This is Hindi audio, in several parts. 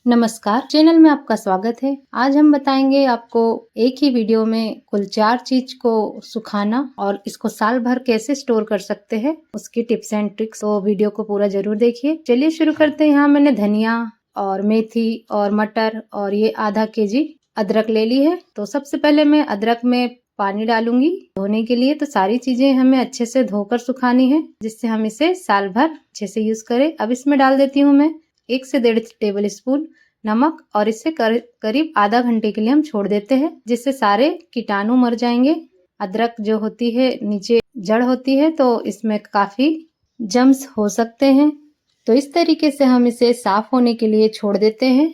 नमस्कार, चैनल में आपका स्वागत है। आज हम बताएंगे आपको एक ही वीडियो में कुल 4 चीज को सुखाना और इसको साल भर कैसे स्टोर कर सकते हैं, उसकी टिप्स एंड ट्रिक्स। तो वीडियो को पूरा जरूर देखिए। चलिए शुरू करते हैं। यहाँ मैंने धनिया और मेथी और मटर और ये आधा केजी अदरक ले ली है। तो सबसे पहले मैं अदरक में पानी डालूंगी धोने के लिए। तो सारी चीजें हमें अच्छे से धोकर सुखानी है, जिससे हम इसे साल भर अच्छे से यूज करें। अब इसमें डाल देती हूँ मैं 1 से 1.5 टेबल स्पून नमक और इसे करीब आधा घंटे के लिए हम छोड़ देते हैं, जिससे सारे कीटाणु मर जाएंगे। अदरक जो होती है नीचे जड़ होती है, तो इसमें काफी जम्स हो सकते हैं। तो इस तरीके से हम इसे साफ होने के लिए छोड़ देते हैं।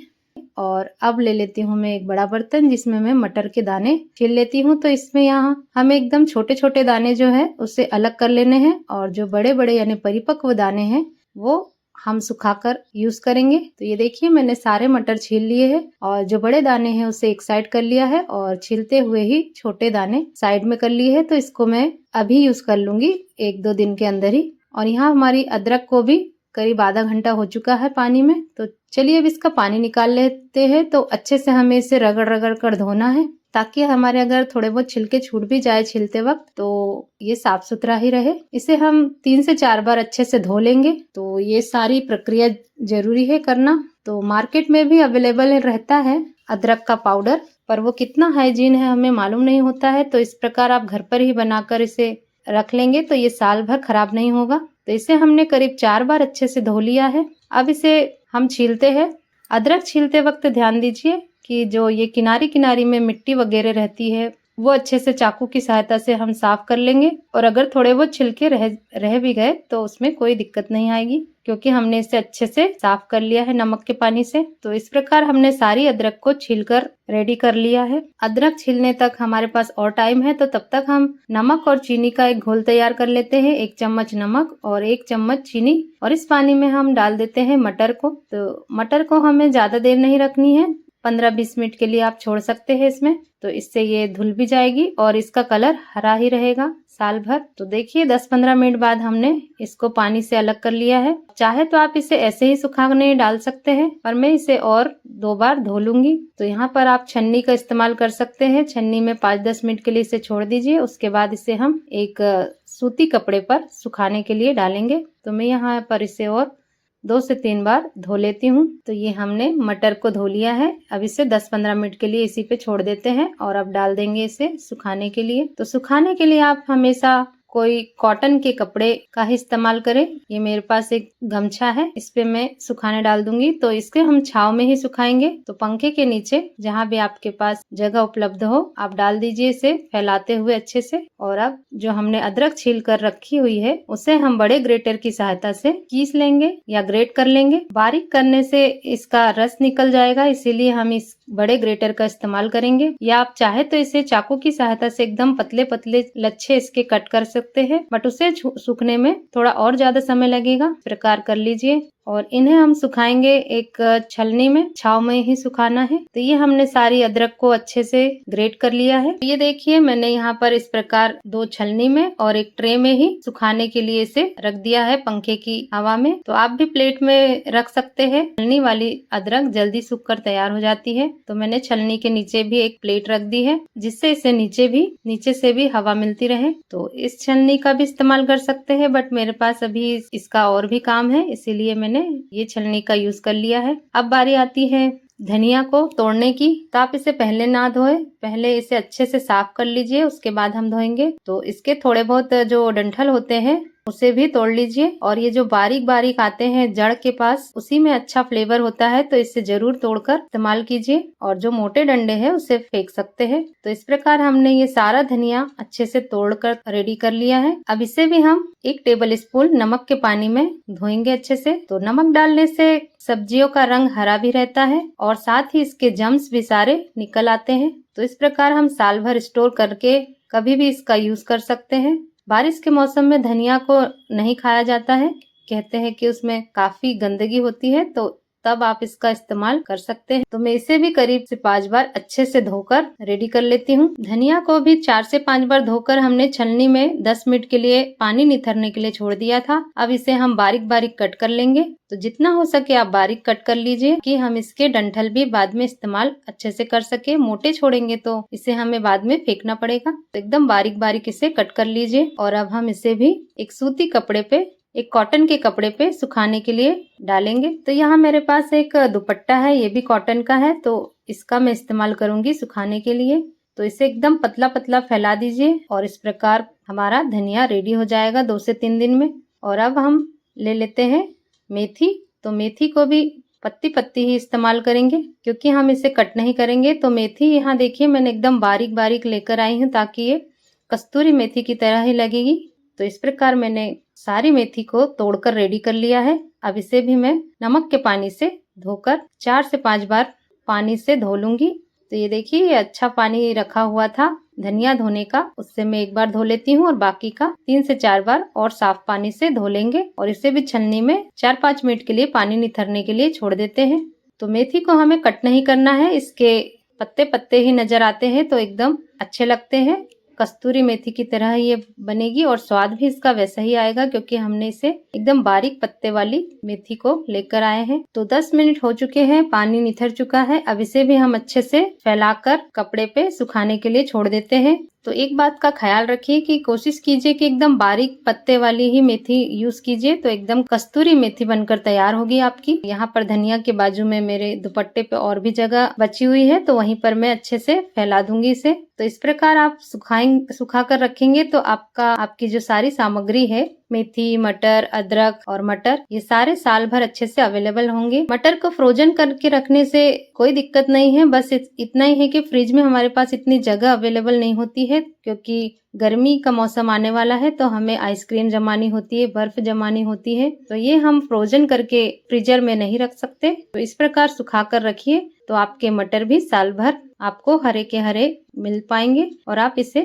और अब ले लेती हूँ मैं एक बड़ा बर्तन, जिसमें मैं मटर के दाने छील लेती हूँ। तो इसमें यहाँ हमें एकदम छोटे छोटे दाने जो है उसे अलग कर लेने हैं, और जो बड़े बड़े यानी परिपक्व दाने हैं वो हम सुखाकर यूज करेंगे। तो ये देखिए मैंने सारे मटर छील लिए हैं, और जो बड़े दाने हैं उसे एक साइड कर लिया है, और छीलते हुए ही छोटे दाने साइड में कर लिए हैं। तो इसको मैं अभी यूज कर लूंगी 1-2 दिन के अंदर ही। और यहाँ हमारी अदरक को भी करीब आधा घंटा हो चुका है पानी में। तो चलिए अब इसका पानी निकाल लेते हैं। तो अच्छे से हमें इसे रगड़ रगड़ कर धोना है, ताकि हमारे अगर थोड़े बहुत छिलके छूट भी जाए छिलते वक्त, तो ये साफ सुथरा ही रहे। इसे हम 3 से 4 बार अच्छे से धो लेंगे। तो ये सारी प्रक्रिया जरूरी है करना। तो मार्केट में भी अवेलेबल रहता है अदरक का पाउडर, पर वो कितना हाइजीन है हमें मालूम नहीं होता है। तो इस प्रकार आप घर पर ही बनाकर इसे रख लेंगे तो ये साल भर खराब नहीं होगा। तो इसे हमने करीब 4 बार अच्छे से धो लिया है। अब इसे हम छीलते हैं। अदरक छीलते वक्त ध्यान दीजिए कि जो ये किनारी किनारी में मिट्टी वगैरह रहती है वो अच्छे से चाकू की सहायता से हम साफ कर लेंगे। और अगर थोड़े बहुत छिलके रह भी गए तो उसमें कोई दिक्कत नहीं आएगी, क्योंकि हमने इसे अच्छे से साफ कर लिया है नमक के पानी से। तो इस प्रकार हमने सारी अदरक को छीलकर रेडी कर लिया है। अदरक छीलने तक हमारे पास और टाइम है, तो तब तक हम नमक और चीनी का एक घोल तैयार कर लेते हैं। 1 चम्मच नमक और 1 चम्मच चीनी, और इस पानी में हम डाल देते हैं मटर को। तो मटर को हमें ज्यादा देर नहीं रखनी है, 15-20 मिनट के लिए आप छोड़ सकते हैं इसमें। तो इससे ये धुल भी जाएगी और इसका कलर हरा ही रहेगा साल भर। तो देखिए 10-15 मिनट बाद हमने इसको पानी से अलग कर लिया है। चाहे तो आप इसे ऐसे ही सुखाने डाल सकते हैं, पर मैं इसे और 2 बार धो लूंगी। तो यहाँ पर आप छन्नी का इस्तेमाल कर सकते हैं। छन्नी में 5-10 मिनट के लिए इसे छोड़ दीजिए। उसके बाद इसे हम एक सूती कपड़े पर सुखाने के लिए डालेंगे। तो मैं यहाँ पर इसे और 2 से 3 बार धो लेती हूँ। तो ये हमने मटर को धो लिया है। अब इसे 10-15 मिनट के लिए इसी पे छोड़ देते हैं, और अब डाल देंगे इसे सुखाने के लिए। तो सुखाने के लिए आप हमेशा कोई कॉटन के कपड़े का ही इस्तेमाल करें। ये मेरे पास एक गमछा है, इस पे मैं सुखाने डाल दूंगी। तो इसके हम छांव में ही सुखाएंगे। तो पंखे के नीचे जहाँ भी आपके पास जगह उपलब्ध हो आप डाल दीजिए इसे, फैलाते हुए अच्छे से। और अब जो हमने अदरक छील कर रखी हुई है उसे हम बड़े ग्रेटर की सहायता से कीस लेंगे या ग्रेट कर लेंगे। बारीक करने से इसका रस निकल जाएगा, इसीलिए हम इस बड़े ग्रेटर का इस्तेमाल करेंगे। या आप चाहे तो इसे चाकू की सहायता से एकदम पतले पतले लच्छे इसके कट कर सकते हैं, बट उसे सूखने में थोड़ा और ज्यादा समय लगेगा। प्रकार कर लीजिए। और इन्हें हम सुखाएंगे एक छलनी में, छाव में ही सुखाना है। तो ये हमने सारी अदरक को अच्छे से ग्रेट कर लिया है। ये देखिए मैंने यहाँ पर इस प्रकार 2 छलनी में और एक ट्रे में ही सुखाने के लिए इसे रख दिया है पंखे की हवा में। तो आप भी प्लेट में रख सकते हैं। छलनी वाली अदरक जल्दी सूख कर तैयार हो जाती है। तो मैंने छलनी के नीचे भी एक प्लेट रख दी है, जिससे इसे नीचे से भी हवा मिलती रहे। तो इस छलनी का भी इस्तेमाल कर सकते हैं, बट मेरे पास अभी इसका और भी काम है, इसीलिए मैंने ये छलनी का यूज कर लिया है। अब बारी आती है धनिया को तोड़ने की। तो आप इसे पहले ना धोए, पहले इसे अच्छे से साफ कर लीजिए, उसके बाद हम धोएंगे। तो इसके थोड़े बहुत जो डंठल होते हैं उसे भी तोड़ लीजिए। और ये जो बारीक बारीक आते हैं जड़ के पास, उसी में अच्छा फ्लेवर होता है, तो इसे जरूर तोड़कर इस्तेमाल कीजिए। और जो मोटे डंडे हैं उसे फेंक सकते हैं। तो इस प्रकार हमने ये सारा धनिया अच्छे से तोड़कर रेडी कर लिया है। अब इसे भी हम 1 टेबल स्पून नमक के पानी में धोएंगे अच्छे से। तो नमक डालने से सब्जियों का रंग हरा भी रहता है, और साथ ही इसके जम्स भी सारे निकल आते हैं। तो इस प्रकार हम साल भर स्टोर करके कभी भी इसका यूज कर सकते हैं। बारिश के मौसम में धनिया को नहीं खाया जाता है, कहते हैं कि उसमें काफी गंदगी होती है। तो तब आप इसका इस्तेमाल कर सकते हैं। तो मैं इसे भी करीब से 5 बार अच्छे से धोकर रेडी कर लेती हूँ। धनिया को भी 4 से 5 बार धोकर हमने छलनी में 10 मिनट के लिए पानी निथरने के लिए छोड़ दिया था। अब इसे हम बारीक बारीक कट कर लेंगे। तो जितना हो सके आप बारीक कट कर लीजिए कि हम इसके डंठल भी बाद में इस्तेमाल अच्छे से कर सके। मोटे छोड़ेंगे तो इसे हमें बाद में फेंकना पड़ेगा। तो एकदम बारीक बारीक इसे कट कर लीजिए। और अब हम इसे भी एक सूती कपड़े पे, एक कॉटन के कपड़े पे सुखाने के लिए डालेंगे। तो यहाँ मेरे पास एक दुपट्टा है, ये भी कॉटन का है, तो इसका मैं इस्तेमाल करूंगी सुखाने के लिए। तो इसे एकदम पतला पतला फैला दीजिए और इस प्रकार हमारा धनिया रेडी हो जाएगा 2 से 3 दिन में। और अब हम ले लेते हैं मेथी। तो मेथी को भी पत्ती पत्ती ही इस्तेमाल करेंगे क्योंकि हम इसे कट नहीं करेंगे। तो मेथी यहाँ देखिए मैंने एकदम बारीक बारीक लेकर आई हूँ ताकि ये कस्तूरी मेथी की तरह ही लगेगी। तो इस प्रकार मैंने सारी मेथी को तोड़कर रेडी कर लिया है। अब इसे भी मैं नमक के पानी से धोकर 4 से 5 बार पानी से धो लूंगी। तो ये देखिए ये अच्छा पानी रखा हुआ था धनिया धोने का, उससे मैं एक बार धो लेती हूँ और बाकी का 3 से 4 बार और साफ पानी से धो लेंगे। और इसे भी छलनी में 4-5 मिनट के लिए पानी निथरने के लिए छोड़ देते हैं। तो मेथी को हमें कट नहीं करना है, इसके पत्ते पत्ते ही नजर आते हैं तो एकदम अच्छे लगते हैं। कस्तूरी मेथी की तरह ये बनेगी और स्वाद भी इसका वैसा ही आएगा क्योंकि हमने इसे एकदम बारीक पत्ते वाली मेथी को लेकर आए हैं। तो 10 मिनट हो चुके हैं, पानी निथर चुका है। अब इसे भी हम अच्छे से फैलाकर कपड़े पे सुखाने के लिए छोड़ देते हैं। तो एक बात का ख्याल रखिए कि कोशिश कीजिए कि एकदम बारीक पत्ते वाली ही मेथी यूज कीजिए, तो एकदम कस्तूरी मेथी बनकर तैयार होगी आपकी। यहाँ पर धनिया के बाजू में मेरे दुपट्टे पे और भी जगह बची हुई है तो वहीं पर मैं अच्छे से फैला दूंगी इसे। तो इस प्रकार आप सुखा कर रखेंगे तो आपकी जो सारी सामग्री है मेथी, मटर, अदरक और मटर, ये सारे साल भर अच्छे से अवेलेबल होंगे। मटर को फ्रोजन करके रखने से कोई दिक्कत नहीं है, बस इतना ही है कि फ्रिज में हमारे पास इतनी जगह अवेलेबल नहीं होती है क्योंकि गर्मी का मौसम आने वाला है तो हमें आइसक्रीम जमानी होती है, बर्फ जमानी होती है, तो ये हम फ्रोजन करके फ्रीजर में नहीं रख सकते। तो इस प्रकार सुखा कर रखिए तो आपके मटर भी साल भर आपको हरे के हरे मिल पाएंगे और आप इसे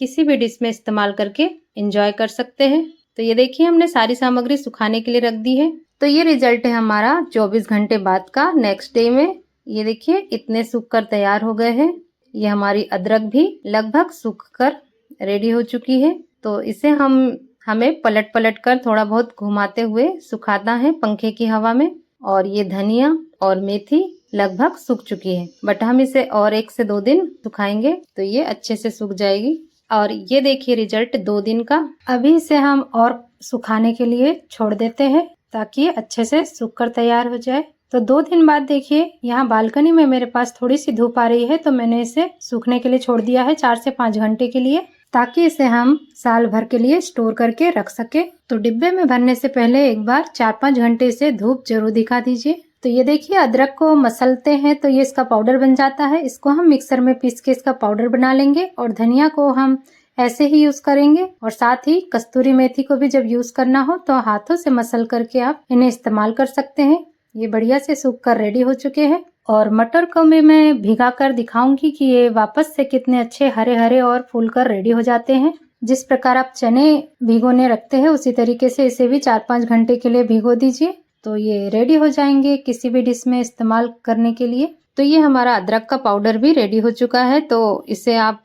किसी भी डिश में इस्तेमाल करके एंजॉय कर सकते हैं। तो ये देखिए हमने सारी सामग्री सुखाने के लिए रख दी है। तो ये रिजल्ट है हमारा 24 घंटे बाद का। नेक्स्ट डे में ये देखिए इतने सूख कर तैयार हो गए हैं। ये हमारी अदरक भी लगभग सूख कर रेडी हो चुकी है। तो इसे हमें पलट पलट कर थोड़ा बहुत घुमाते हुए सुखाना है पंखे की हवा में। और ये धनिया और मेथी लगभग सूख चुकी है, बट हम इसे और 1 से 2 दिन सुखाएंगे तो ये अच्छे से सूख जाएगी। और ये देखिए रिजल्ट 2 दिन का। अभी इसे हम और सुखाने के लिए छोड़ देते हैं ताकि ये अच्छे से सूख कर तैयार हो जाए। तो 2 दिन बाद देखिए यहाँ बालकनी में मेरे पास थोड़ी सी धूप आ रही है तो मैंने इसे सूखने के लिए छोड़ दिया है 4 से 5 घंटे के लिए, ताकि इसे हम साल भर के लिए स्टोर करके रख सके। तो डिब्बे में भरने से पहले एक बार 4-5 घंटे इसे धूप जरूर दिखा दीजिए। तो ये देखिए अदरक को मसलते हैं तो ये इसका पाउडर बन जाता है। इसको हम मिक्सर में पीस के इसका पाउडर बना लेंगे। और धनिया को हम ऐसे ही यूज करेंगे और साथ ही कस्तूरी मेथी को भी जब यूज करना हो तो हाथों से मसल करके आप इन्हें इस्तेमाल कर सकते हैं। ये बढ़िया से सूख कर रेडी हो चुके हैं। और मटर को भी मैं भिगा कर दिखाऊंगी कि ये वापस से कितने अच्छे हरे हरे और फूल कर रेडी हो जाते हैं। जिस प्रकार आप चने भिगोने रखते हैं उसी तरीके से इसे भी 4-5 घंटे के लिए भिगो दीजिए तो ये रेडी हो जाएंगे किसी भी डिश में इस्तेमाल करने के लिए। तो ये हमारा अदरक का पाउडर भी रेडी हो चुका है। तो इसे आप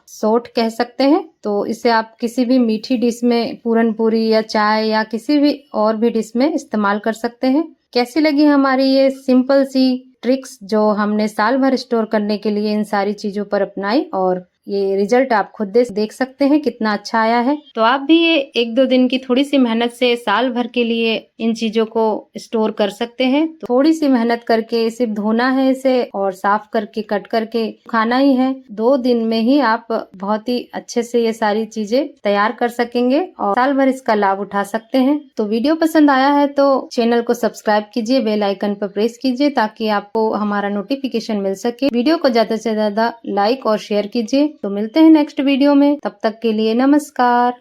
सोट कह सकते हैं। तो इसे आप किसी भी मीठी डिश में, पूरन पूरी या चाय या किसी भी और भी डिश में इस्तेमाल कर सकते हैं। कैसी लगी हमारी ये सिंपल सी ट्रिक्स जो हमने साल भर स्टोर करने के लिए इन सारी चीजों पर अपनाई, और ये रिजल्ट आप खुद देख सकते हैं कितना अच्छा आया है। तो आप भी ये 1-2 दिन की थोड़ी सी मेहनत से साल भर के लिए इन चीजों को स्टोर कर सकते हैं। तो थोड़ी सी मेहनत करके सिर्फ धोना है इसे और साफ करके कट करके खाना ही है। 2 दिन में ही आप बहुत ही अच्छे से ये सारी चीजें तैयार कर सकेंगे और साल भर इसका लाभ उठा सकते हैं। तो वीडियो पसंद आया है तो चैनल को सब्सक्राइब कीजिए, बेल आइकन पर प्रेस कीजिए ताकि आपको हमारा नोटिफिकेशन मिल सके। वीडियो को ज्यादा से ज्यादा लाइक और शेयर कीजिए। तो मिलते हैं नेक्स्ट वीडियो में, तब तक के लिए नमस्कार।